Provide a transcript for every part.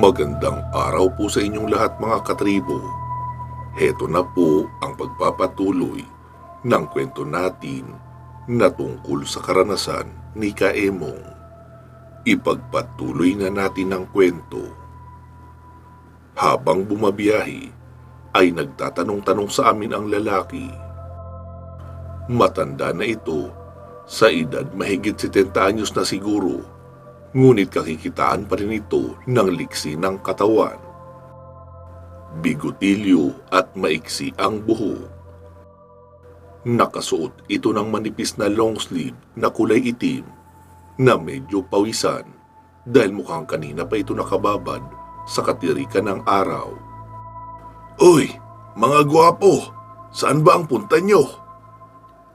Magandang araw po sa inyong lahat mga katribo. Heto na po ang pagpapatuloy ng kwento natin na tungkol sa karanasan ni Kaemong. Ipagpatuloy na natin ang kwento. Habang bumabiyahe ay nagtatanong-tanong sa amin ang lalaki. Matanda na ito, sa edad mahigit 70 anyos na siguro. Ngunit kakikitaan pa rin ito ng liksi ng katawan. Bigotilyo at maiksi ang buhok. Nakasuot ito ng manipis na long sleeve na kulay itim na medyo pawisan dahil mukhang kanina pa ito nakababad sa katirikan ng araw. "Uy, mga gwapo, saan ba ang punta nyo?"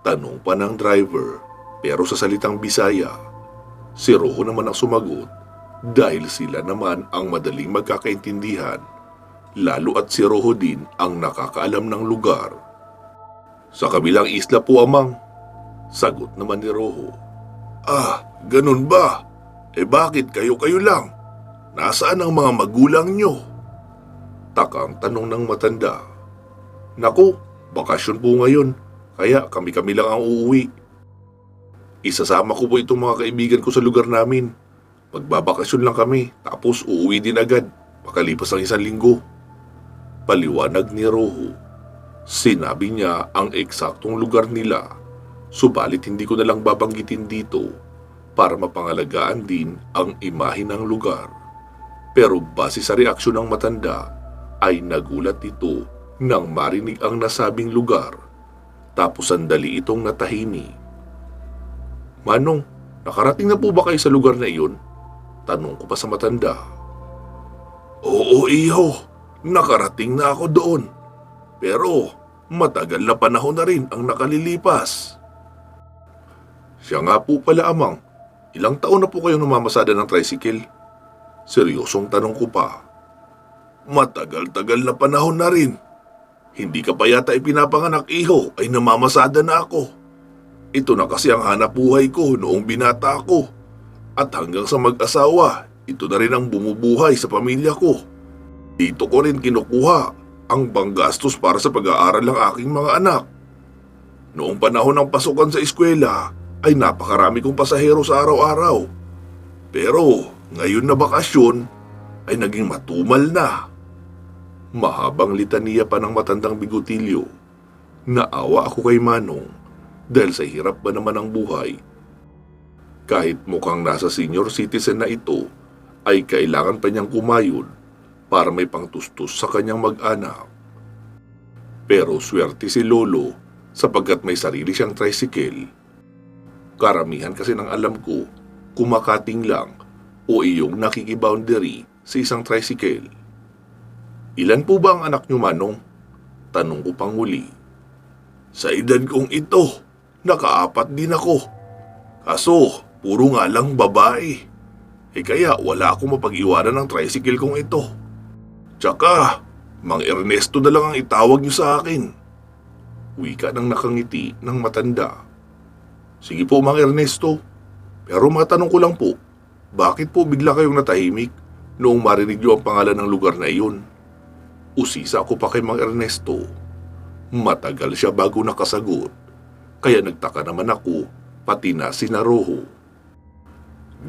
Tanong pa ng driver pero sa salitang Bisaya. Si Roho naman ang sumagot dahil sila naman ang madaling magkakaintindihan, lalo at si Roho din ang nakakaalam ng lugar. "Sa kabilang isla po, amang," sagot naman ni Roho. "Ah, ganun ba? Bakit kayo-kayo lang? Nasaan ang mga magulang nyo?" Takang tanong ng matanda. "Naku, bakasyon po ngayon, kaya kami-kami lang ang uuwi. Isasama ko po itong mga kaibigan ko sa lugar namin. Magbabakasyon lang kami, tapos uuwi din agad, pakalipas ng 1 linggo." Paliwanag ni Roho. Sinabi niya ang eksaktong lugar nila, subalit hindi ko na lang babanggitin dito para mapangalagaan din ang imahe ng lugar. Pero base sa reaksyon ng matanda, ay nagulat ito nang marinig ang nasabing lugar. Tapos sandali itong natahimik. "Manong, nakarating na po ba kayo sa lugar na iyon?" Tanong ko pa sa matanda. "Oo, iho. Nakarating na ako doon. Pero matagal na panahon na rin ang nakalilipas." "Siya nga po pala, amang. Ilang taon na po kayo namamasada ng tricycle?" Seryosong tanong ko pa. "Matagal-tagal na panahon na rin. Hindi ka pa yata ipinapanganak, iho, ay namamasada na ako. Ito na kasi ang hanap buhay ko noong binata ako. At hanggang sa mag-asawa, ito na rin ang bumubuhay sa pamilya ko. Dito ko rin kinukuha ang panggastos para sa pag-aaral ng aking mga anak. Noong panahon ng pasukan sa eskwela, ay napakarami kong pasahero sa araw-araw. Pero ngayon na bakasyon, ay naging matumal na." Mahabang litaniya pa ng matandang bigotilyo. Naawa ako kay Manong dahil sa hirap ba naman ang buhay. Kahit mukhang nasa senior citizen na ito, ay kailangan pa niyang kumayod para may pangtustos sa kanyang mag-anak. Pero swerte si Lolo sapagkat may sarili siyang tricycle. Karamihan kasi ng alam ko, kumakating lang o iyong nakikiboundary sa isang tricycle. "Ilan po ba ang anak niyo, Manong?" Tanong ko pang muli. "Sa edad kong ito, naka-4 din ako. Kaso, puro nga lang babae. Kaya wala akong mapag-iwanan ng tricycle kong ito. Tsaka, Mang Ernesto na lang ang itawag niyo sa akin." Wika ng nakangiti ng matanda. "Sige po, Mang Ernesto. Pero matanong ko lang po, bakit po bigla kayong natahimik noong marinig niyo ang pangalan ng lugar na iyon?" Usisa ko pa kay Mang Ernesto. Matagal siya bago nakasagot. Kaya nagtaka naman ako, pati na si Roho.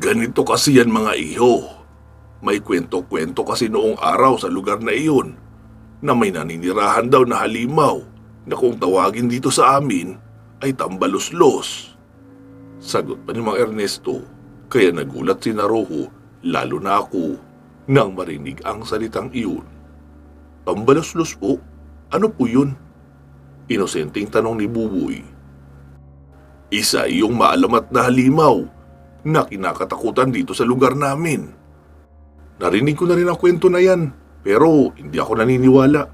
"Ganito kasi yan mga iho. May kwento-kwento kasi noong araw sa lugar na iyon na may naninirahan daw na halimaw na kung tawagin dito sa amin ay tambaluslos." Sagot pa ni Mang Ernesto, kaya nagulat si Roho, lalo na ako, nang marinig ang salitang iyon. "Tambaluslos po? Ano po yun?" Inosenteng tanong ni Buboy. "Isa iyong maalamat na halimaw na kinakatakutan dito sa lugar namin. Narinig ko na rin ang kwento na yan, pero hindi ako naniniwala.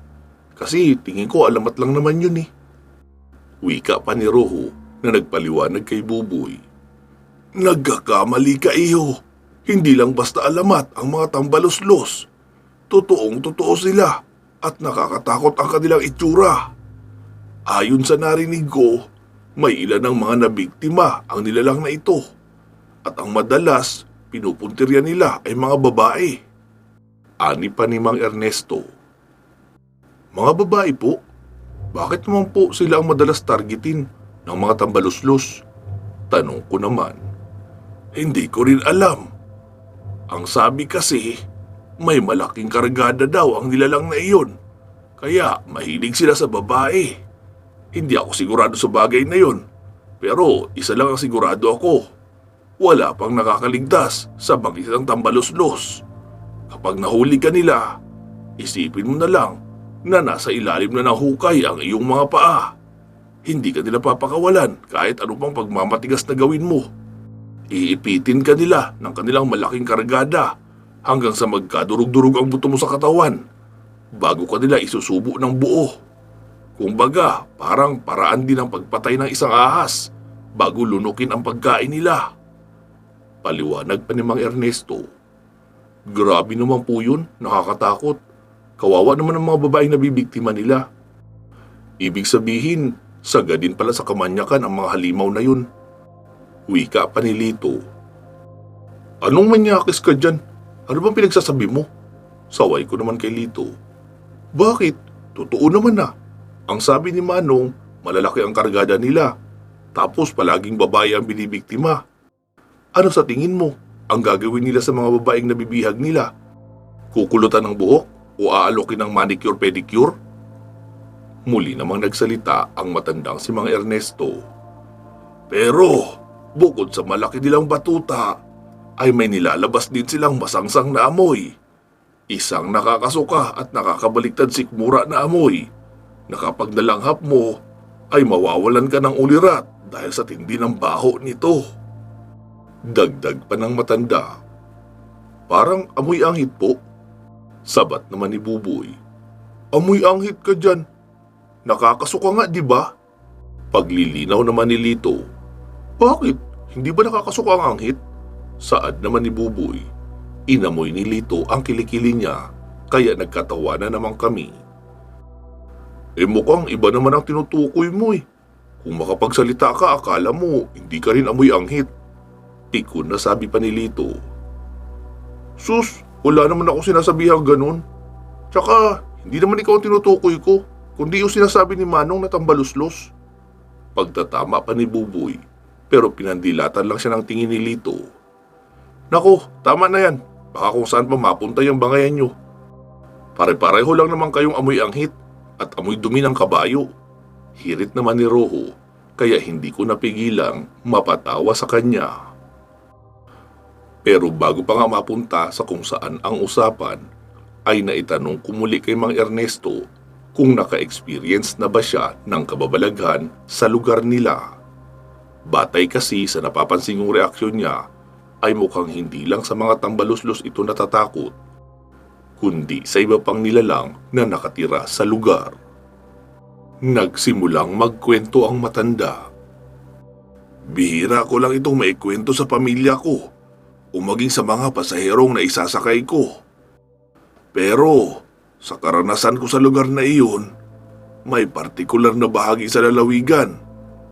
Kasi tingin ko alamat lang naman yun eh." Wika pa ni Roho na nagpaliwanag kay Buboy. "Nagkakamali ka, iho. Hindi lang basta alamat ang mga tambaluslos. Totoong-totoo sila at nakakatakot ang kanilang itsura. Ayon sa narinig ko, may ilan ng mga nabiktima ang nilalang na ito. At ang madalas, pinupuntirya nila ay mga babae. Ani pa ni Mang Ernesto. Mga babae po, bakit naman po sila ang madalas targetin ng mga tambaluslos? Tanong ko naman. Hindi ko rin alam. Ang sabi kasi, may malaking kargada daw ang nilalang na iyon. Kaya mahilig sila sa babae. Hindi ako sigurado sa bagay na iyon. Pero isa lang ang sigurado ako. Wala pang nakakaligtas sa bangis ng tambaluslos. Kapag nahuli ka nila, isipin mo na lang na nasa ilalim na ng hukay ang iyong mga paa. Hindi ka nila papakawalan kahit ano pang pagmamatigas na gawin mo. Iipitin ka nila ng kanilang malaking kargada hanggang sa magkadurog-durog ang buto mo sa katawan bago ka nila isusubo ng buo. Kumbaga, parang paraan din ang pagpatay ng isang ahas bago lunukin ang pagkain nila. Paliwanag pa ni Mang Ernesto. Grabe naman po yun, nakakatakot. Kawawa naman ang mga babaeng nabibiktima nila. Ibig sabihin, sagad din pala sa kamanyakan ang mga halimaw na yun. Wika pa ni Lito. Anong manyakis ka dyan? Ano bang pinagsasabi mo? Saway ko naman kay Lito. Bakit? Totoo naman na. Ang sabi ni Manong, malalaki ang kargada nila. Tapos palaging babae ang binibiktima. Ano sa tingin mo ang gagawin nila sa mga babaeng nabibihag nila? Kukulutan ng buhok o aalokin ng manicure-pedicure? Muli namang nagsalita ang matandang si Mang Ernesto. Pero bukod sa malaki nilang batuta, ay may nilalabas din silang masangsang na amoy. Isang nakakasuka at nakakabaliktad sikmura na amoy na kapag nalanghap mo ay mawawalan ka ng ulirat dahil sa tindi ng baho nito. Dagdag pa ng matanda. Parang amoy anghit po. Sabat naman ni Buboy. Amoy anghit ka dyan. Nakakasuka nga, di ba? Paglilinaw naman ni Lito. Bakit? Hindi ba nakakasuka ang anghit? Saad naman ni Buboy. Inamoy ni Lito ang kilikili niya, kaya nagkatawa na naman kami. Mukhang iba naman ang tinutukoy mo eh. Kung makapagsalita ka, akala mo hindi ka rin amoy anghit. Pikon na sabi pa ni Lito. Sus, wala naman ako sinasabihang ganun. Tsaka, hindi naman ikaw ang tinutukoy ko, kundi yung sinasabi ni Manong na tambaluslos. Pagtatama pa ni Buboy, pero pinandilatan lang siya ng tingin ni Lito. Nako, tama na yan. Baka kung saan pa mapunta yung bangayan nyo. Pare-pareho lang naman kayong amoy anghit at amoy dumi ng kabayo. Hirit naman ni Roho, kaya hindi ko napigilang mapatawa sa kanya. Pero bago pa nga mapunta sa kung saan ang usapan, ay naitanong ko muli kay Mang Ernesto kung naka-experience na ba siya ng kababalaghan sa lugar nila. Batay kasi sa napapansin kong reaksyon niya, ay mukhang hindi lang sa mga tambaluslos ito natatakot, kundi sa iba pang nilalang na nakatira sa lugar. Nagsimulang magkwento ang matanda. Bihira ko lang itong maikwento sa pamilya ko o maging sa mga pasaherong na isasakay ko. Pero sa karanasan ko sa lugar na iyon, may partikular na bahagi sa lalawigan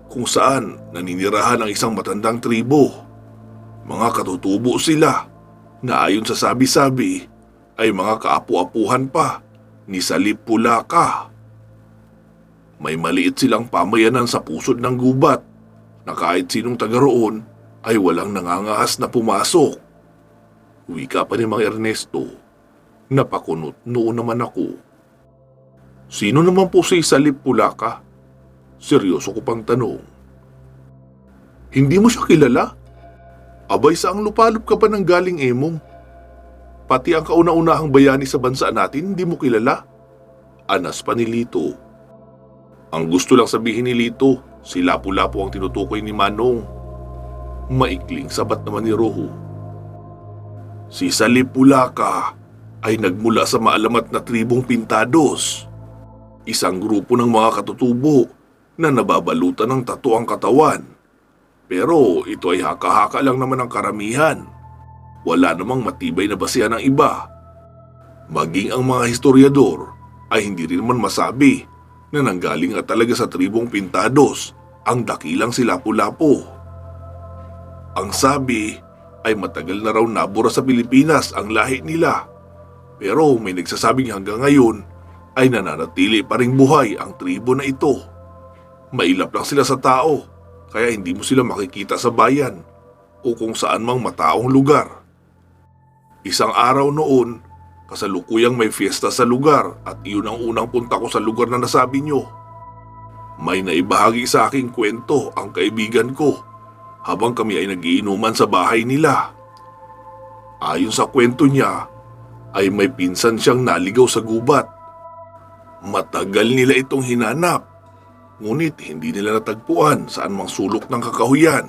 kung saan naninirahan ang isang matandang tribo. Mga katutubo sila na ayon sa sabi-sabi ay mga kaapu-apuhan pa ni Salip Pulaka. May maliit silang pamayanan sa pusod ng gubat na kahit sinong taga roon ay walang nangangahas na pumasok. Wika pa ni Mang Ernesto. Napakunot noon naman ako. Sino naman po si Salip Pulaka? Seryoso ko pang tanong. Hindi mo siya kilala? Abay, saang lupalop ka pa ng galing emong? Pati ang kauna-unahang bayani sa bansa natin, hindi mo kilala? Anas pa ni Lito. Ang gusto lang sabihin ni Lito, si Lapu-Lapu ang tinutukoy ni Manong. Maikling sabat naman ni Roho. Si Salip Pulaka ay nagmula sa maalamat na tribong Pintados. Isang grupo ng mga katutubo na nababalutan ng tattoo ang katawan. Pero ito ay haka-haka lang naman ang karamihan. Wala namang matibay na basihan ng iba. Maging ang mga historiador ay hindi rin naman masabi na nanggaling nga talaga sa tribong Pintados ang dakilang si Lapu-Lapu. Ang sabi ay matagal na raw nabura sa Pilipinas ang lahi nila. Pero may nagsasabing hanggang ngayon ay nananatili pa ring buhay ang tribo na ito. Mailap lang sila sa tao, kaya hindi mo sila makikita sa bayan o kung saan mang mataong lugar. Isang araw noon, kasalukuyang may fiesta sa lugar at iyon ang unang punta ko sa lugar na nasabi nyo. May naibahagi sa aking kwento ang kaibigan ko habang kami ay nagiinuman sa bahay nila. Ayon sa kwento niya, ay may pinsan siyang naligaw sa gubat. Matagal nila itong hinanap, ngunit hindi nila natagpuan saan mang sulok ng kakahuyan.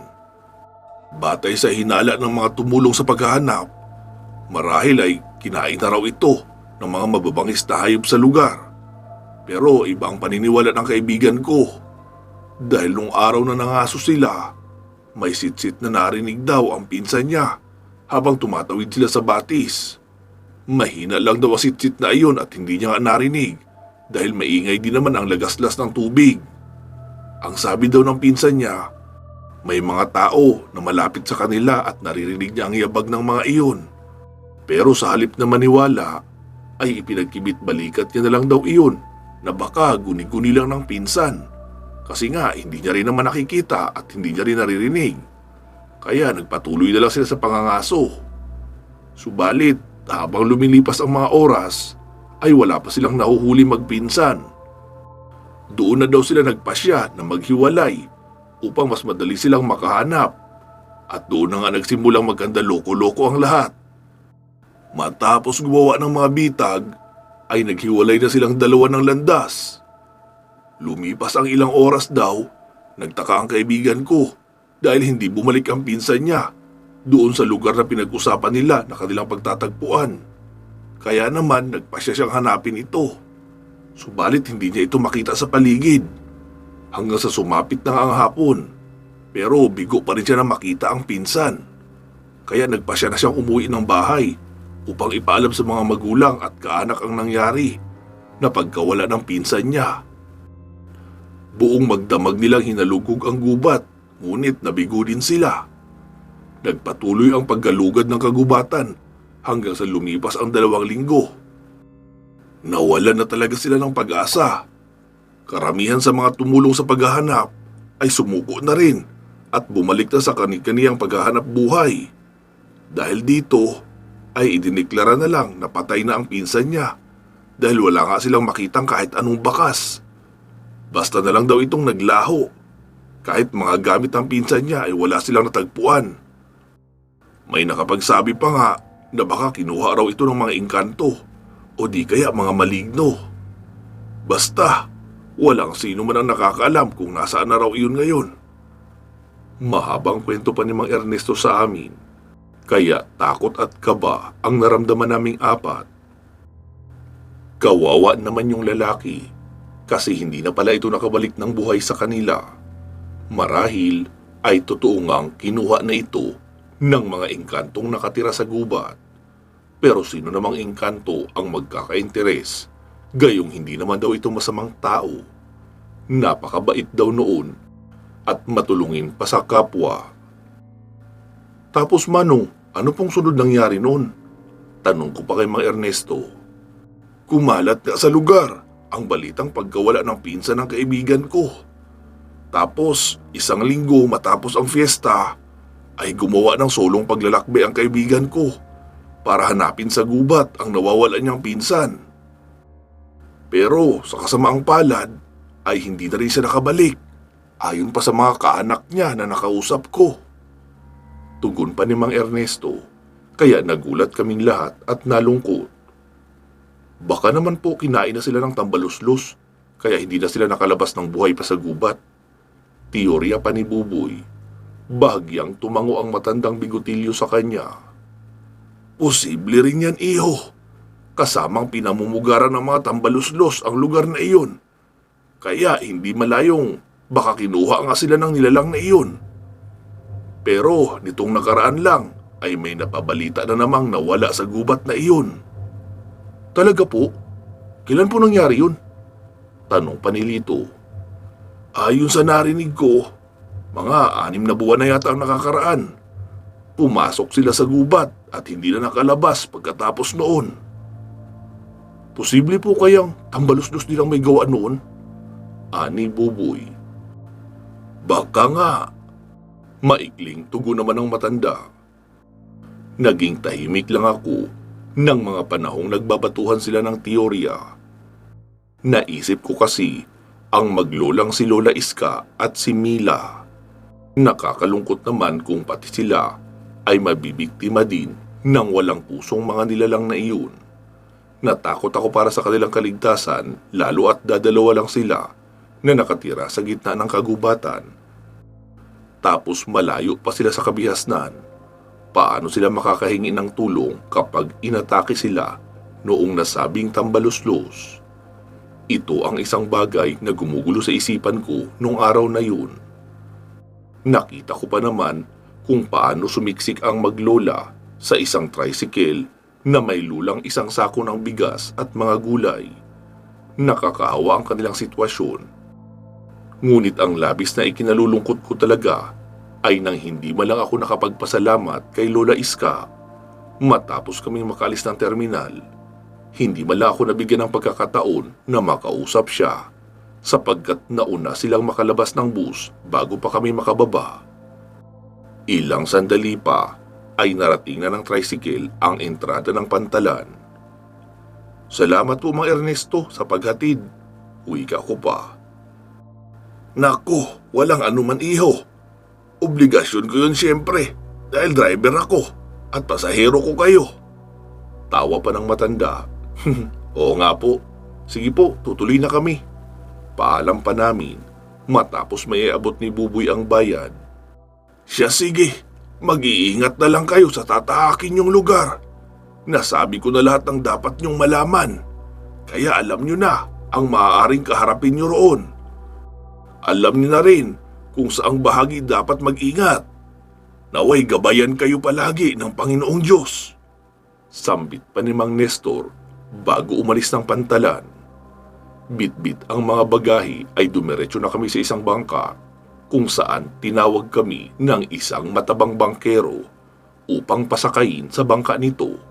Batay sa hinala ng mga tumulong sa paghahanap, marahil ay kinain na raw ito ng mga mababangis na hayop sa lugar. Pero iba ang paniniwala ng kaibigan ko. Dahil nung araw na nangaso sila, may sitsit na narinig daw ang pinsan niya habang tumatawid sila sa batis. Mahina lang daw ang sitsit na iyon at hindi niya nga narinig dahil maingay din naman ang lagaslas ng tubig. Ang sabi daw ng pinsan niya, may mga tao na malapit sa kanila at naririnig niya ang yabag ng mga iyon. Pero sa halip na maniwala, ay ipinagkibit balikat niya na lang daw iyon na baka guni-guni lang ng pinsan. Kasi nga hindi niya rin naman nakikita at hindi niya rin naririnig. Kaya nagpatuloy na lang sila sa pangangaso. Subalit, habang lumilipas ang mga oras, ay wala pa silang nahuhuli magpinsan. Doon na daw sila nagpasya na maghiwalay upang mas madali silang makahanap. At doon na nga nagsimulang magkanda loko-loko ang lahat. Matapos gumawa ng mga bitag, ay naghiwalay na silang dalawa ng landas. Lumipas ang ilang oras daw, nagtaka ang kaibigan ko dahil hindi bumalik ang pinsan niya doon sa lugar na pinag-usapan nila na kanilang pagtatagpuan. Kaya naman nagpasya siyang hanapin ito. Subalit hindi niya ito makita sa paligid hanggang sa sumapit na ang hapon. Pero bigo pa rin siya na makita ang pinsan. Kaya nagpasya na siyang umuwi ng bahay upang ipaalam sa mga magulang at kaanak ang nangyari na pagkawala ng pinsan niya. Buong magdamag nilang hinalugog ang gubat, ngunit nabigo din sila. Nagpatuloy ang paggalugad ng kagubatan hanggang sa lumipas ang 2 linggo. Nawalan na talaga sila ng pag-asa. Karamihan sa mga tumulong sa paghahanap ay sumuko na rin at bumalik na sa kani-kaniyang paghahanap buhay. Dahil dito ay idineklara na lang na patay na ang pinsan niya dahil wala nga silang makitang kahit anong bakas. Basta na lang daw itong naglaho. Kahit mga gamit ng pinsan niya ay wala silang natagpuan. May nakapagsabi pa nga na baka kinuha raw ito ng mga engkanto o di kaya mga maligno. Basta, walang sino man ang nakakaalam kung nasaan na raw iyon ngayon. Mahabang kwento pa ni Mang Ernesto sa amin, kaya takot at kaba ang naramdaman naming 4. Kawawa naman yung lalaki kasi hindi na pala ito nakabalik ng buhay sa kanila. Marahil ay totoo ngang kinuha na ito ng mga engkantong nakatira sa gubat. Pero sino namang engkanto ang magkaka-interes? Gayong hindi naman daw ito masamang tao. Napakabait daw noon at matulungin pa sa kapwa. Tapos Manong, ano pong sunod nangyari noon? Tanong ko pa kay Mang Ernesto. Kumalat nga sa lugar ang balitang pagkawala ng pinsan ng kaibigan ko. Tapos, 1 linggo matapos ang fiesta, ay gumawa ng solong paglalakbay ang kaibigan ko para hanapin sa gubat ang nawawalan niyang pinsan. Pero sa kasamaang palad ay hindi na rin siya nakabalik, ayon pa sa mga kaanak niya na nakausap ko. Tugon pa ni Mang Ernesto, kaya nagulat kaming lahat at nalungkot. Baka naman po kinain na sila ng tambaluslos, kaya hindi na sila nakalabas ng buhay pa sa gubat. Teorya pa ni Buboy. Bahagyang tumango ang matandang bigotilyo sa kanya. Posible rin yan, iho. Kasamang pinamumugaran ng mga tambaluslos ang lugar na iyon. Kaya hindi malayong baka kinuha nga sila ng nilalang na iyon. Pero nitong nakaraan lang ay may napabalita na namang nawala sa gubat na iyon. Talaga po? Kailan po nangyari yun? Tanong pa ni Lito. Ayon sa narinig ko, mga 6 na buwan na yata ang nakakaraan. Pumasok sila sa gubat at hindi na nakalabas pagkatapos noon. Posible po kayang tambaluslos nilang may gawa noon? Ani Buboy. Baka nga. Maikling tugon naman ng matanda. Naging tahimik lang ako ng mga panahong nagbabatuhan sila ng teorya. Naisip ko kasi ang maglolang si Lola Iska at si Mila. Nakakalungkot naman kung pati sila ay mabibiktima din ng walang pusong mga nilalang na iyon. Natakot ako para sa kanilang kaligtasan, lalo at dadalawa lang sila na nakatira sa gitna ng kagubatan. Tapos malayo pa sila sa kabihasnan. Paano sila makakahingi ng tulong kapag inatake sila noong nasabing tambaluslos? Ito ang isang bagay na gumugulo sa isipan ko noong araw na yun. Nakita ko pa naman kung paano sumiksik ang maglola sa isang tricycle na may lulang isang sako ng bigas at mga gulay. Nakakaawa ang kanilang sitwasyon. Ngunit ang labis na ikinalulungkot ko talaga ay nang hindi man lang ako nakapagpasalamat kay Lola Iska. Matapos kaming makalis ng terminal, hindi man lang ako nabigyan ng pagkakataon na makausap siya sapagkat nauna silang makalabas ng bus bago pa kami makababa. Ilang sandali pa ay narating na ng tricycle ang entrada ng Pantalan. Salamat po Mang Ernesto sa paghatid. Wika ko pa. Nako, walang anuman iho. Obligasyon ko yun siyempre dahil driver ako at pasahero ko kayo. Tawa pa ng matanda. Oo nga po. Sige po, tutuloy na kami. Paalam pa namin matapos may iabot ni Buboy ang bayad. Siya sige. Mag-iingat na lang kayo sa tatahakin yung lugar. Nasabi ko na lahat ng dapat nyong malaman. Kaya alam nyo na ang maaaring kaharapin nyo roon. Alam nyo na rin kung saang bahagi dapat mag-ingat. Naway gabayan kayo palagi ng Panginoong Diyos. Sambit pa ni Mang Nestor bago umalis ng Pantalan. Bit-bit ang mga bagahe ay dumiretso na kami sa isang bangka kung saan tinawag kami ng isang matabang bangkero upang pasakayin sa bangka nito.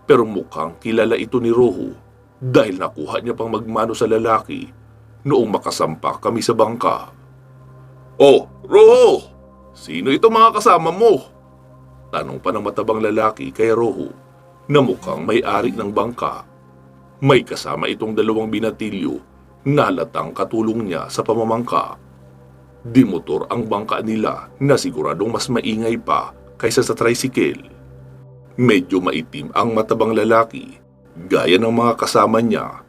Pero mukhang kilala ito ni Roho dahil nakuha niya pang magmano sa lalaki noong makasampa kami sa bangka. Oh, Roho! Sino ito mga kasama mo? Tanong pa ng matabang lalaki kay Roho na mukhang may-ari ng bangka. May kasama itong dalawang binatilyo na halatang katulong niya sa pamamangka. Dimotor ang bangka nila na siguradong mas maingay pa kaysa sa tricycle. Medyo maitim ang matabang lalaki, gaya ng mga kasama niya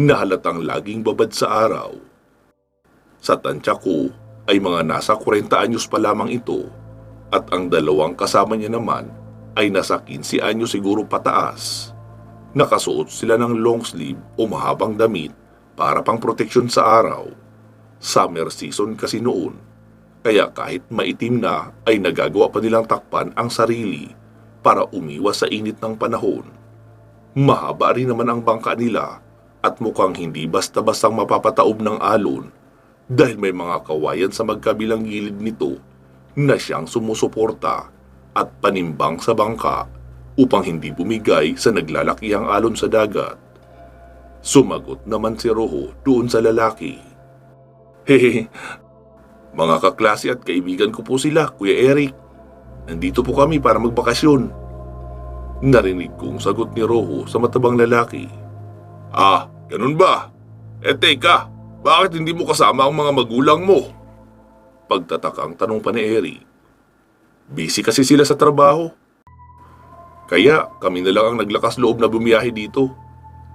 na halatang laging babad sa araw. Sa tansya ko ay mga nasa 40 anyos pa lamang ito at ang dalawang kasama niya naman ay nasa 15 anyos siguro pataas. Nakasuot sila ng long sleeve o mahabang damit para pang proteksyon sa araw. Summer season kasi noon, kaya kahit maitim na ay nagagawa pa nilang takpan ang sarili para umiwas sa init ng panahon. Mahaba rin naman ang bangka nila at mukhang hindi basta-bastang mapapataob ng alon dahil may mga kawayan sa magkabilang gilid nito na siyang sumusuporta at panimbang sa bangka upang hindi bumigay sa naglalakihang alon sa dagat. Sumagot naman si Roho doon sa lalaki. Hehe, mga kaklase at kaibigan ko po sila, Kuya Eric. Nandito po kami para magbakasyon. Narinig kong sagot ni Roho sa matabang lalaki. Ah, ganun ba? Teka, bakit hindi mo kasama ang mga magulang mo? Pagtatakang tanong pa ni Eric. Busy kasi sila sa trabaho. Kaya kami na lang ang naglakas loob na bumiyahe dito.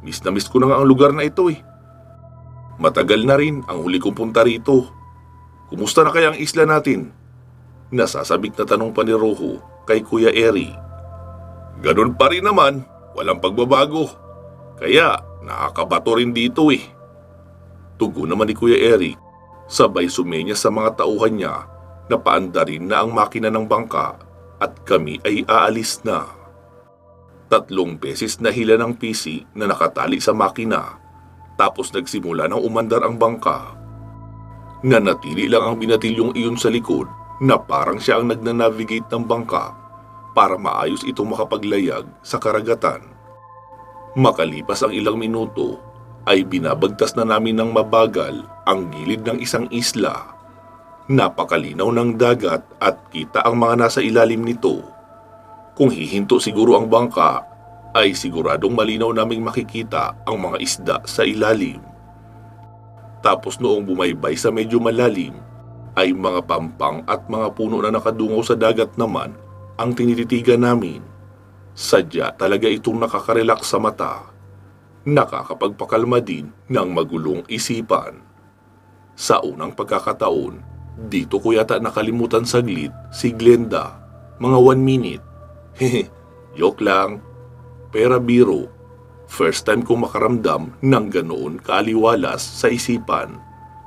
Miss na miss ko na nga ang lugar na ito eh. Matagal na rin ang huli kong punta rito. Kumusta na kaya ang isla natin? Nasasabik na tanong pa ni Roho kay Kuya Eri. Ganun pa rin naman, walang pagbabago. Kaya nakakabato rin dito eh. Tugon naman ni Kuya Eri, sabay sumenya sa mga tauhan niya na paandarin na ang makina ng bangka at kami ay aalis na. 3 beses nahila ng PC na nakatali sa makina. Tapos nagsimula ng umandar ang bangka. Nanatili lang ang binatilyong iyon sa likod na parang siya ang nagnanavigate ng bangka para maayos itong makapaglayag sa karagatan. Makalipas ang ilang minuto, ay binabagtas na namin ng mabagal ang gilid ng isang isla. Napakalinaw ng dagat at kita ang mga nasa ilalim nito. Kung hihinto siguro ang bangka, ay siguradong malinaw naming makikita ang mga isda sa ilalim. Tapos noong bumaybay sa medyo malalim, ay mga pampang at mga puno na nakadungaw sa dagat naman ang tinititigan namin. Sadya talaga itong nakaka-relax sa mata. Nakakapagpakalma din ng magulong isipan. Sa unang pagkakataon, dito ko yata nakalimutan saglit si Glenda. Mga 1 minute. Hehe, joke lang. Pera biro. First time kong makaramdam ng ganoon kaaliwalas sa isipan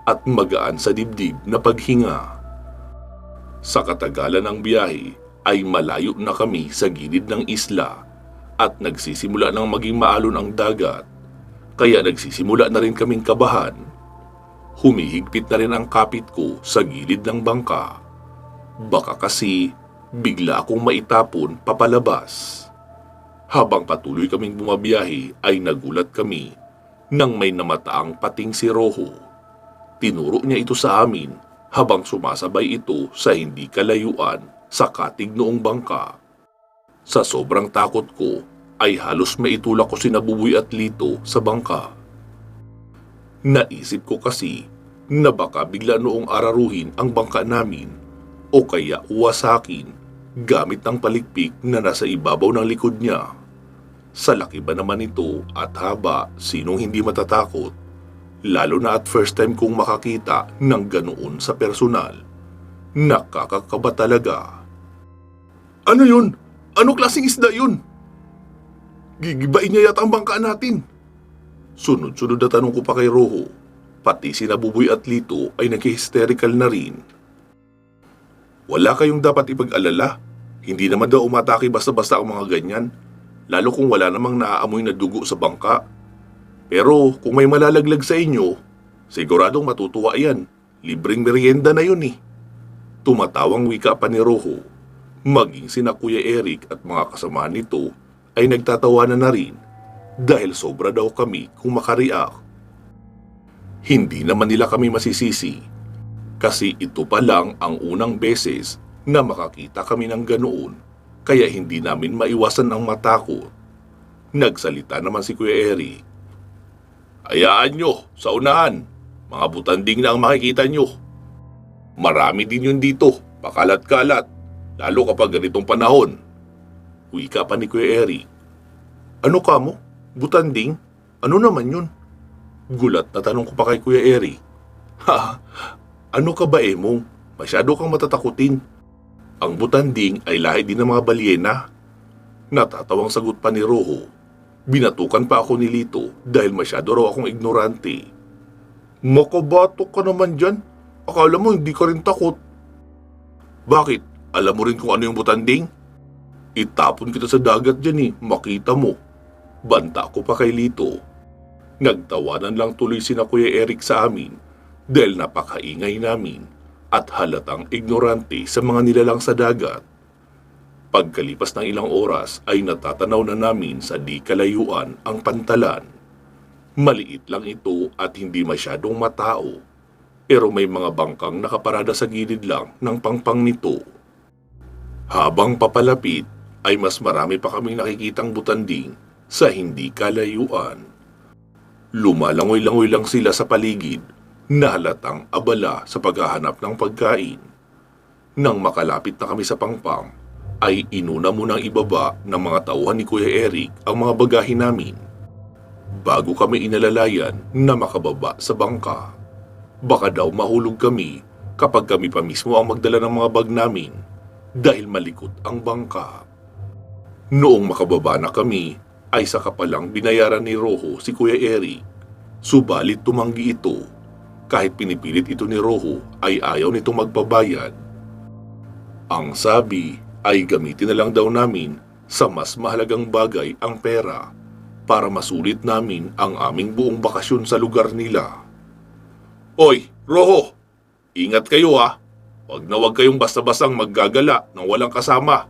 at magaan sa dibdib na paghinga. Sa katagalan ng biyahe ay malayo na kami sa gilid ng isla at nagsisimula ng maging maalon ang dagat, kaya nagsisimula na rin kaming kabahan. Humihigpit na rin ang kapit ko sa gilid ng bangka. Baka kasi bigla akong maitapon papalabas. Habang patuloy kaming bumabiyahe ay nagulat kami nang may namataang pating si Roho. Tinuro niya ito sa amin habang sumasabay ito sa hindi kalayuan sa katig noong bangka. Sa sobrang takot ko ay halos maitulak ko sina Buboy at Lito sa bangka. Naisip ko kasi na baka bigla noong araruhin ang bangka namin o kaya uwasakin gamit ang palikpik na nasa ibabaw ng likod niya. Sa laki ba naman ito at haba, sinong hindi matatakot? Lalo na at first time kong makakita ng ganoon sa personal. Nakakakaba talaga. Ano yun? Ano klaseng isda yun? Gigibain niya yata ang bangka natin. Sunod-sunod na tanong ko pa kay Roho. Pati sina Buboy at Lito ay nag-hysterical na rin. Wala kayong dapat ipag-alala. Hindi naman daw umatake basta-basta ang mga ganyan. Lalo kung wala namang naaamoy na dugo sa bangka. Pero kung may malalaglag sa inyo, siguradong matutuwa yan. Libreng merienda na yun eh. Tumatawang wika pa ni Roho. Maging sina Kuya Eric at mga kasama nito ay nagtatawanan na rin dahil sobra daw kami kung makareact. Hindi naman nila kami masisisi kasi ito pa lang ang unang beses na makakita kami ng ganoon. Kaya hindi namin maiwasan ang matakot. Nagsalita naman si Kuya Eric. Hayaan nyo, sa unahan. Mga butanding na ang makikita nyo. Marami din yun dito, pakalat-kalat. Lalo kapag ganitong panahon. Wika pa ni Kuya Eric. Ano ka mo? Butanding? Ano naman yun? Gulat na tanong ko pa kay Kuya Eric. Ha? Ano ka ba Emong? Masyado kang matatakutin. Ang butanding ay lahi din ng mga balyena. Natatawang sagot pa ni Roho. Binatukan pa ako ni Lito dahil masyado raw akong ignorante. Makabatok ka naman dyan. Akala mo hindi ka rin takot. Bakit? Alam mo rin kung ano yung butanding? Itapon kita sa dagat dyan eh, makita mo. Banta ko pa kay Lito. Nagtawanan lang tuloy sina Kuya Eric sa amin dahil napakaingay namin at halatang ignorante sa mga nilalang sa dagat. Pagkalipas ng ilang oras ay natatanaw na namin sa di kalayuan ang pantalan. Maliit lang ito at hindi masyadong matao, pero may mga bangkang nakaparada sa gilid lang ng pangpang nito. Habang papalapit ay mas marami pa kaming nakikitang butanding sa hindi kalayuan. Lumalangoy-langoy lang sila sa paligid na halatang abala sa paghahanap ng pagkain. Nang makalapit na kami sa pangpang, ay inuna munang ibaba ng mga tauhan ni Kuya Eric ang mga bagahe namin. Bago kami inalalayan na makababa sa bangka. Baka daw mahulog kami kapag kami pa mismo ang magdala ng mga bag namin dahil malikot ang bangka. Noong makababa na kami, ay saka palang binayaran ni Roho si Kuya Eric. Subalit tumanggi ito. Kahit pinipilit ito ni Roho ay ayaw nitong magbabayad. Ang sabi ay gamitin na lang daw namin sa mas mahalagang bagay ang pera para masulit namin ang aming buong bakasyon sa lugar nila. Oy, Roho! Ingat kayo ha! Huwag na huwag kayong basta-bastang maggagala nang walang kasama.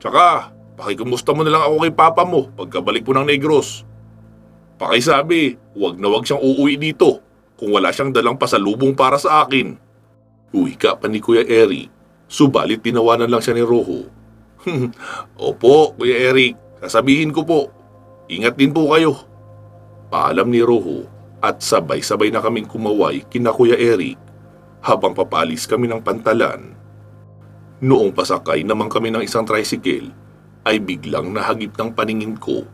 Tsaka, pakikumusta mo na lang ako kay Papa mo pagkabalik mo ng Negros. Pakisabi, huwag na huwag siyang uuwi dito kung wala siyang dalang pasalubong para sa akin. Wika pa ni Kuya Eric, subalit tinawanan lang siya ni Rojo. Opo, Kuya Eric, sasabihin ko po. Ingat din po kayo. Paalam ni Rojo at sabay-sabay na kaming kumaway kina Kuya Eric habang papalis kami ng pantalan. Noong pasakay naman kami ng isang tricycle, ay biglang nahagip ng paningin ko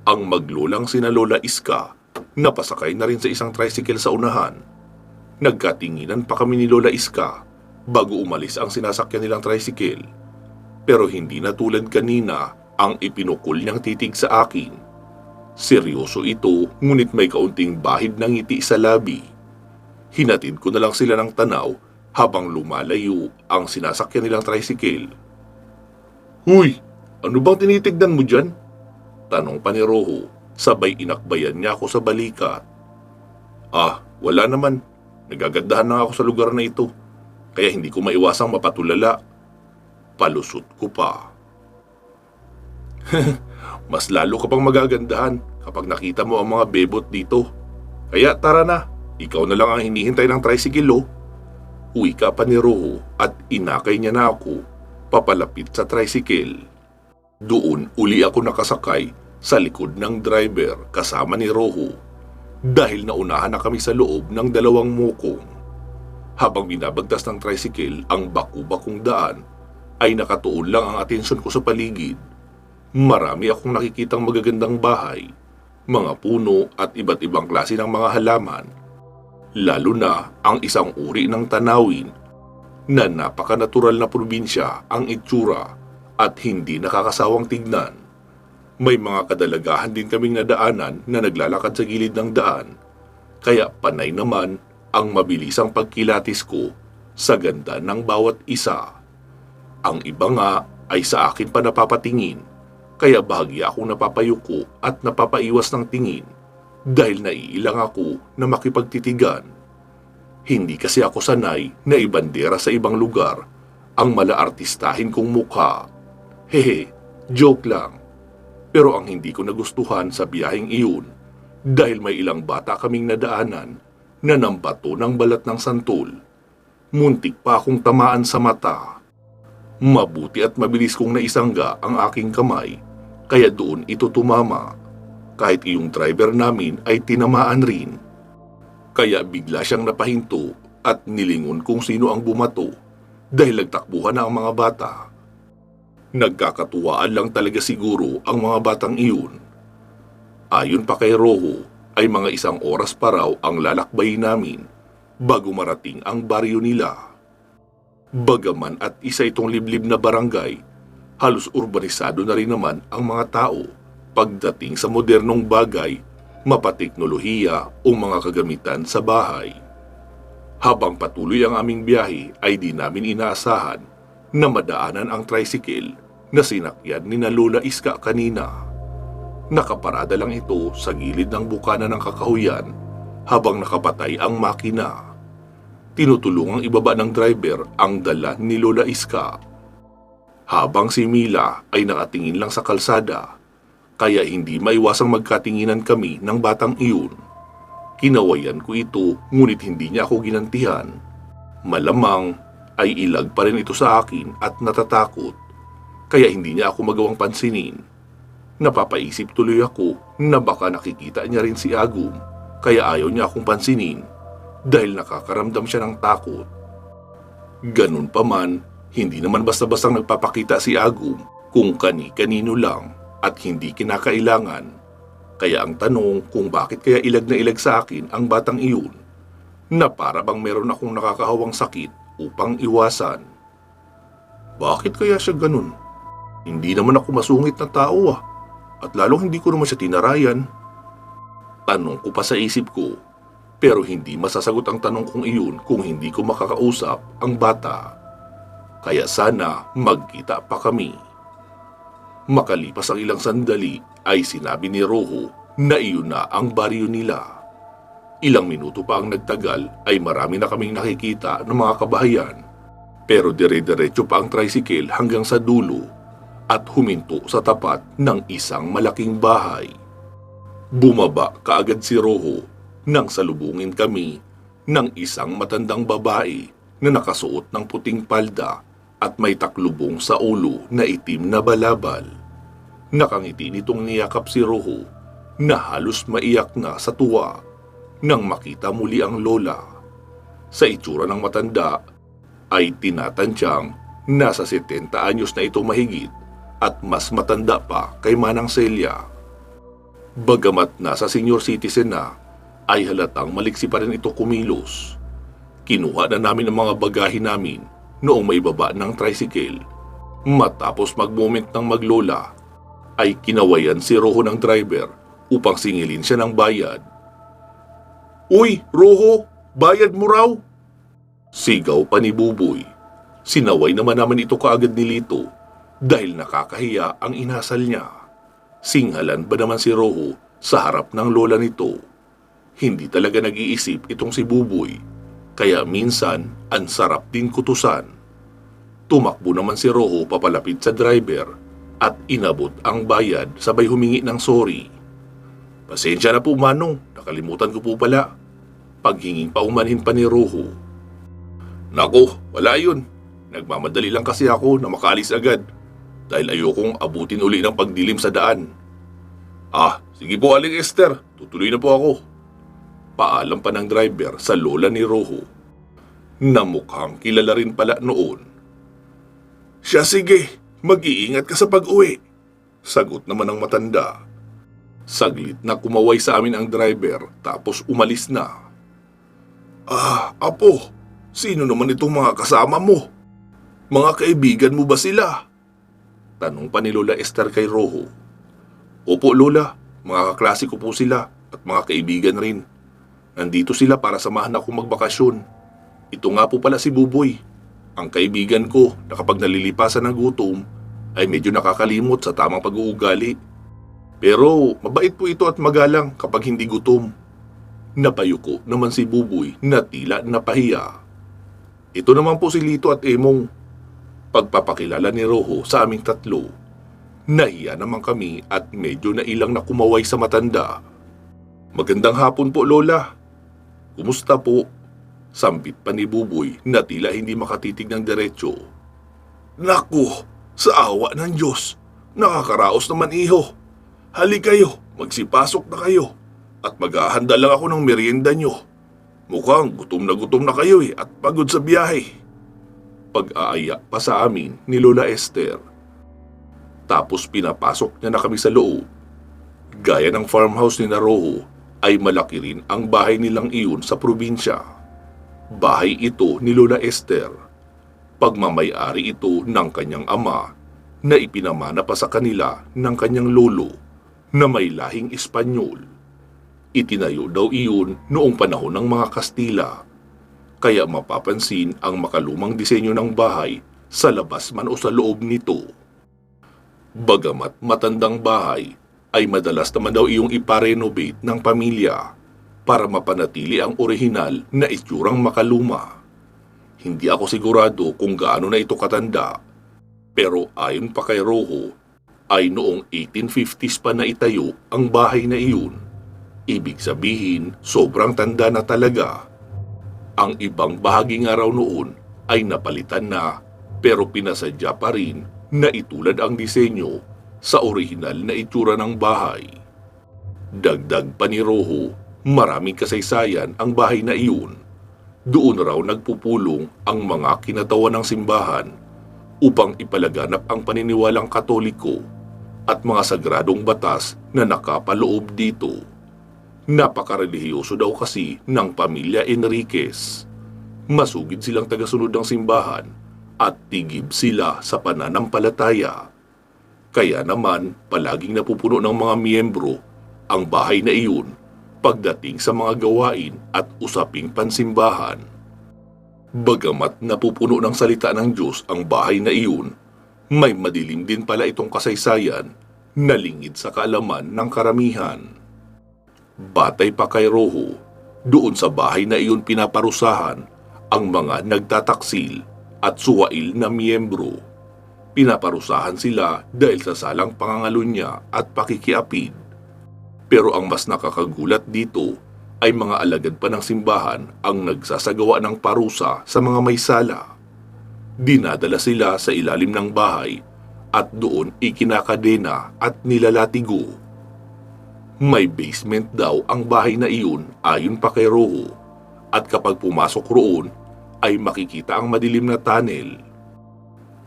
ang maglolang sina Lola Iska na pasakay na rin sa isang tricycle sa unahan. Nagkatinginan pa kami ni Lola Iska bago umalis ang sinasakyan nilang tricycle. Pero hindi na tulad kanina ang ipinukol niyang titig sa akin. Seryoso ito, ngunit may kaunting bahid ng ngiti sa labi. Hinatid ko na lang sila ng tanaw habang lumalayo ang sinasakyan nilang tricycle. Huy, ano bang tinitignan mo dyan? Tanong pa ni Rojo, sabay inakbayan niya ako sa balikat. Ah, wala naman. Nagagandahan na ako sa lugar na ito, kaya hindi ko maiwasang mapatulala. Palusot ko pa. Mas lalo ka pang magagandahan kapag nakita mo ang mga bebot dito. Kaya tara na, ikaw na lang ang hinihintay ng tricycle, oh. Wika pa ni Rojo at inakay niya na ako papalapit sa tricycle. Doon uli ako nakasakay sa likod ng driver kasama ni Rojo dahil naunahan na kami sa loob ng dalawang mukong. Habang binabagtas ng tricycle ang baku-bakong daan, ay nakatuon lang ang atensyon ko sa paligid. Marami akong nakikitang magagandang bahay, mga puno at iba't ibang klase ng mga halaman. Lalo na ang isang uri ng tanawin na napaka-natural na probinsya ang itsura at hindi nakakasawang tignan. May mga kadalagahan din kaming nadaanan na naglalakad sa gilid ng daan, kaya panay naman ang mabilisang pagkilatis ko sa ganda ng bawat isa. Ang iba nga ay sa akin pa napapatingin, kaya bahagya akong napapayuko at napapaiwas ng tingin dahil naiilang ako na makipagtitigan. Hindi kasi ako sanay na ibandera sa ibang lugar ang malaartistahin kong mukha. Hehe, joke lang. Pero ang hindi ko nagustuhan sa biyaheng iyon dahil may ilang bata kaming nadaanan na nambato ng balat ng santol. Muntik pa akong tamaan sa mata. Mabuti at mabilis kong naisangga ang aking kamay kaya doon ito tumama. Kahit iyong driver namin ay tinamaan rin. Kaya bigla siyang napahinto at nilingon kung sino ang bumato dahil nagtakbuhan na ang mga bata. Nagkakatuwaan lang talaga siguro ang mga batang iyon. Ayon pa kay Rojo ay mga 1 oras pa raw ang lalakbayin namin bago marating ang baryo nila. Bagaman at isa itong liblib na barangay, halos urbanisado na rin naman ang mga tao pagdating sa modernong bagay, mapateknolohiya o mga kagamitan sa bahay. Habang patuloy ang aming biyahe ay di namin inaasahan na madaanan ang tricycle na sinakyan ni na Lola Iska kanina. Nakaparada lang ito sa gilid ng bukana ng kakahuyan habang nakapatay ang makina. Tinutulungang ibaba ng driver ang dala ni Lola Iska. Habang si Mila ay nakatingin lang sa kalsada, kaya hindi maiwasang magkatinginan kami ng batang iyon. Kinawayan ko ito ngunit hindi niya ako ginantihan. Malamang ay ilag pa rin ito sa akin at natatakot, kaya hindi niya ako magawang pansinin. Napapaisip tuloy ako na baka nakikita niya rin si Agum, kaya ayaw niya akong pansinin dahil nakakaramdam siya ng takot. Ganun pa man, hindi naman basta-bastang nagpapakita si Agum kung kani-kanino lang at hindi kinakailangan. Kaya ang tanong kung bakit kaya ilag na ilag sa akin ang batang iyon, na para bang meron akong nakakahawang sakit upang iwasan. Bakit kaya siya ganun? Hindi naman ako masungit na tao at lalong hindi ko naman siya tinarayan. Tanong ko pa sa isip ko, pero hindi masasagot ang tanong kong iyon kung hindi ko makakausap ang bata. Kaya sana magkita pa kami. Makalipas ang ilang sandali ay sinabi ni Rojo na iyon na ang baryo nila. Ilang minuto pa ang nagtagal ay marami na kaming nakikita ng mga kabahayan. Pero dire-diretso pa ang tricycle hanggang sa dulo at huminto sa tapat ng isang malaking bahay. Bumaba kaagad si Roho nang salubungin kami ng isang matandang babae na nakasuot ng puting palda at may taklubong sa ulo na itim na balabal. Nakangiti nitong niyakap si Roho na halos maiyak na sa tuwa nang makita muli ang lola. Sa itsura ng matanda ay tinatansyang nasa 70 anyos na ito mahigit at mas matanda pa kay Manang Celia. Bagamat nasa senior citizen na, ay halatang maliksi pa rin ito kumilos. Kinuha na namin ang mga bagahe namin noong maibaba ng tricycle. Matapos mag-moment ng maglola, ay kinawayan si Roho ng driver upang singilin siya ng bayad. "Uy, Roho! Bayad mo raw!" Sigaw pa ni Buboy. Sinaway naman naman ito kaagad ni Lito dahil nakakahiya ang inasal niya. Singhalan ba naman si Roho sa harap ng lola nito? Hindi talaga nag-iisip itong si Buboy, kaya minsan ang sarap din kutusan. Tumakbo naman si Roho papalapit sa driver at inabot ang bayad sabay humingi ng sorry. "Pasensya na po Manong, nakalimutan ko po pala." Paghinging paumanhin pa ni Roho. "Nako, wala yun. Nagmamadali lang kasi ako na makaalis agad dahil ayokong abutin uli ng pagdilim sa daan." Sige po Aling Esther, tutuloy na po ako." Paalam pa ng driver sa lola ni Roho, na mukhang kilala rin pala noon. "Siya sige, mag-iingat ka sa pag-uwi," sagot naman ng matanda. Saglit na kumaway sa amin ang driver tapos umalis na. Apo, sino naman itong mga kasama mo? Mga kaibigan mo ba sila?" Tanong pa ni Lola Esther kay Roho. "Opo Lola, mga kaklase ko po sila at mga kaibigan rin. Nandito sila para samahan ako magbakasyon. Ito nga po pala si Buboy, ang kaibigan ko na kapag nalilipasan ng gutom ay medyo nakakalimot sa tamang pag-uugali. Pero mabait po ito at magalang kapag hindi gutom." Napayuko naman si Buboy na tila napahiya. "Ito naman po si Lito at Emong." Pagpapakilala ni Roho sa aming tatlo. Nahiya naman kami at medyo nailang na kumaway sa matanda. "Magandang hapon po Lola. Kumusta po?" Sambit pa ni Buboy na tila hindi makatitig ng diretsyo. "Naku, sa awa ng Diyos, nakakaraos naman iho. Hali kayo, magsipasok na kayo at maghahanda lang ako ng merienda nyo. Mukhang gutom na kayo at pagod sa biyahe." Pag-aaya pa sa amin ni Lola Esther. Tapos pinapasok niya na kami sa loob. Gaya ng farmhouse ni Roho, ay malaki rin ang bahay nilang iyon sa probinsya. Bahay ito ni Lola Esther. Pagmamay-ari ito ng kanyang ama na ipinamana pa sa kanila ng kanyang lolo na may lahing Espanyol. Itinayo daw iyon noong panahon ng mga Kastila, kaya mapapansin ang makalumang disenyo ng bahay sa labas man o sa loob nito. Bagamat matandang bahay, ay madalas naman daw iyong iparenovate ng pamilya para mapanatili ang orihinal na itsurang makaluma. Hindi ako sigurado kung gaano na ito katanda, pero ayon pa kay Roho, ay noong 1850s pa na itayo ang bahay na iyon. Ibig sabihin, sobrang tanda na talaga. Ang ibang bahagi nga raw noon ay napalitan na, pero pinasadya pa rin na itulad ang disenyo sa orihinal na itsura ng bahay. Dagdag pa ni Roho, maraming kasaysayan ang bahay na iyon. Doon raw nagpupulong ang mga kinatawan ng simbahan upang ipalaganap ang paniniwalang Katoliko at mga sagradong batas na nakapaloob dito. Napakarelihiyoso daw kasi ng pamilya Enriquez. Masugid silang tagasunod ng simbahan at tigib sila sa pananampalataya. Kaya naman palaging napupuno ng mga miyembro ang bahay na iyon pagdating sa mga gawain at usaping pansimbahan. Bagamat napupuno ng salita ng Diyos ang bahay na iyon, may madilim din pala itong kasaysayan na lingid sa kaalaman ng karamihan. Batay pa kay Roho, doon sa bahay na iyon pinaparusahan ang mga nagtataksil at suwail na miyembro. Pinaparusahan sila dahil sa salang pangangalunya at pakikiapid. Pero ang mas nakakagulat dito ay mga alagad pa ng simbahan ang nagsasagawa ng parusa sa mga may sala. Dinadala sila sa ilalim ng bahay at doon ikinakadena at nilalatigo. May basement daw ang bahay na iyon ayon pa kay Rojo, at kapag pumasok roon ay makikita ang madilim na tunnel.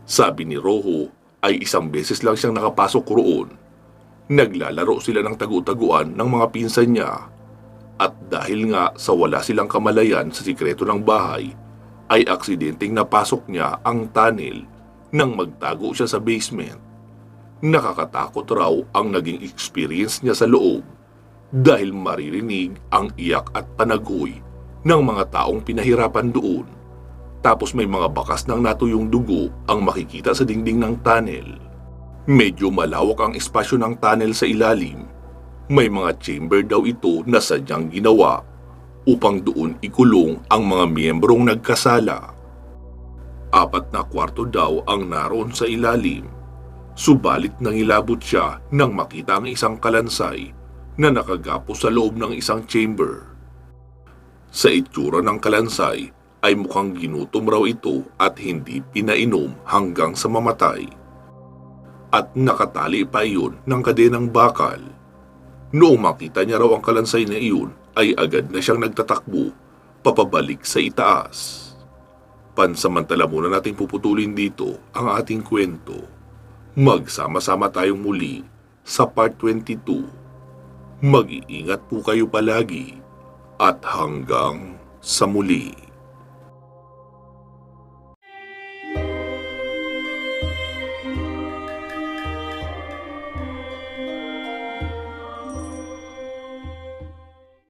Sabi ni Rojo ay isang beses lang siyang nakapasok roon. Naglalaro sila ng tagu-taguan ng mga pinsan niya, at dahil nga sa wala silang kamalayan sa sikreto ng bahay, ay aksidenteng napasok niya ang tunnel nang magtago siya sa basement. Nakakatakot raw ang naging experience niya sa loob dahil maririnig ang iyak at panaghoy ng mga taong pinahirapan doon. Tapos may mga bakas ng natuyong dugo ang makikita sa dingding ng tunnel. Medyo malawak ang espasyo ng tunnel sa ilalim. May mga chamber daw ito na sadyang ginawa upang doon ikulong ang mga miyembrong nagkasala. 4 na kwarto daw ang naroon sa ilalim. Subalit nangilabot siya nang makita ang isang kalansay na nakagapo sa loob ng isang chamber. Sa itsura ng kalansay ay mukhang ginutom raw ito at hindi pinainom hanggang sa mamatay. At nakatali pa iyon ng kadenang bakal. Noong makita niya raw ang kalansay na iyon, ay agad na siyang nagtatakbo papabalik sa itaas. Pansamantala muna nating puputulin dito ang ating kwento. Magsama-sama tayong muli sa part 22. Mag-iingat po kayo palagi at hanggang sa muli.